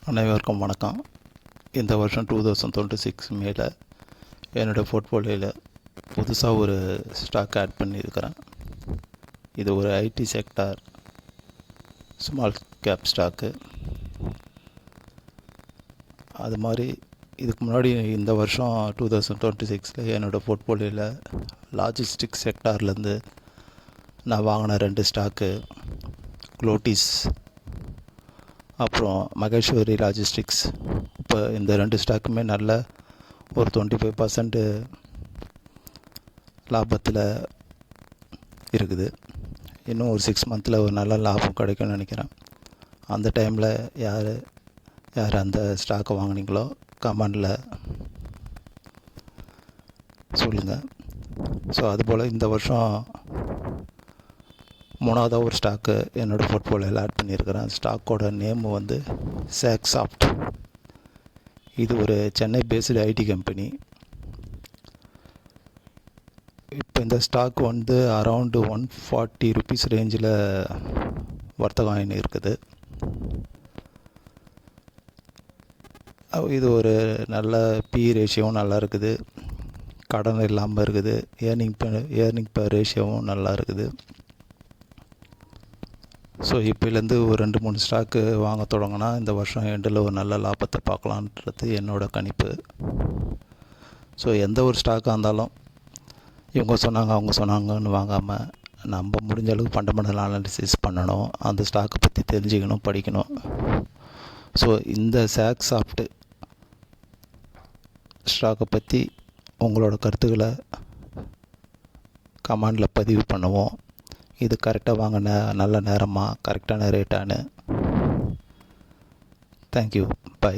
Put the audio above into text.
அனைவருக்கும் வணக்கம். இந்த வருஷம் 2026 மேல என்னோடய போர்ட்ஃபோலியோவில் புதுசாக ஒரு ஸ்டாக் ஆட் பண்ணியிருக்கிறேன். இது ஒரு IT sector small cap stock. அது மாதிரி இதுக்கு முன்னாடி இந்த வருஷம் 2026 என்னோடய போர்ட்ஃபோலியோவில் லாஜிஸ்டிக்ஸ் செக்டார்லேருந்து நான் வாங்கின 2 ஸ்டாக்கு க்ளோட்டிஸ் அப்புறம் மகேஸ்வரி லாஜிஸ்டிக்ஸ். இப்போ இந்த 2 ஸ்டாக்குமே நல்ல ஒரு 25% லாபத்தில் இருக்குது. இன்னும் ஒரு 6 மந்தில் ஒரு நல்ல லாபம் கிடைக்கும்னு நினைக்கிறேன். அந்த டைமில் யார் அந்த ஸ்டாக்கை வாங்கினீங்களோ கமெண்டில் சொல்லுங்கள். ஸோ அதுபோல் இந்த வருஷம் 3ஆவதாக ஒரு ஸ்டாக்கு என்னோடய போர்ட்ஃபோலியோவில் ஆட் பண்ணியிருக்கிறேன். ஸ்டாக்கோட நேமு வந்து சாக்சாஃப்ட். இது ஒரு சென்னை பேஸ்டு ஐடி கம்பெனி. இப்போ இந்த ஸ்டாக் வந்து அரவுண்டு 140 ருபீஸ் ரேஞ்சில் வர்த்தகம் ஆகின்னு இருக்குது. இது ஒரு நல்ல பி ரேஷியோவும் நல்லா இருக்குது, கடன் இல்லாமல் இருக்குது, ஏர்னிங் பர் ரேஷியோவும் நல்லா இருக்குது. ஸோ இப்போலேருந்து ஒரு 2-3 ஸ்டாக்கு வாங்க தொடங்கினா இந்த வருஷம் எண்டில் ஒரு நல்ல லாபத்தை பார்க்கலான்றது என்னோடய கணிப்பு. ஸோ எந்த ஒரு ஸ்டாக்காக இருந்தாலும் இவங்க சொன்னாங்க அவங்க சொன்னாங்கன்னு வாங்காமல் நம்ம முடிஞ்ச அளவுக்கு ஃபண்டமெண்டல் அனாலிசிஸ் பண்ணணும், அந்த ஸ்டாக்கை பற்றி தெரிஞ்சுக்கணும், படிக்கணும். ஸோ இந்த சாக்சாஃப்ட் ஸ்டாக்கை பற்றி உங்களோட கருத்துக்களை கமெண்டில் பதிவு பண்ணுவோம். இது கரெக்டாக வாங்கின நல்ல நேரமாக கரெக்டான ரேட்டானு. தேங்க்யூ. பை.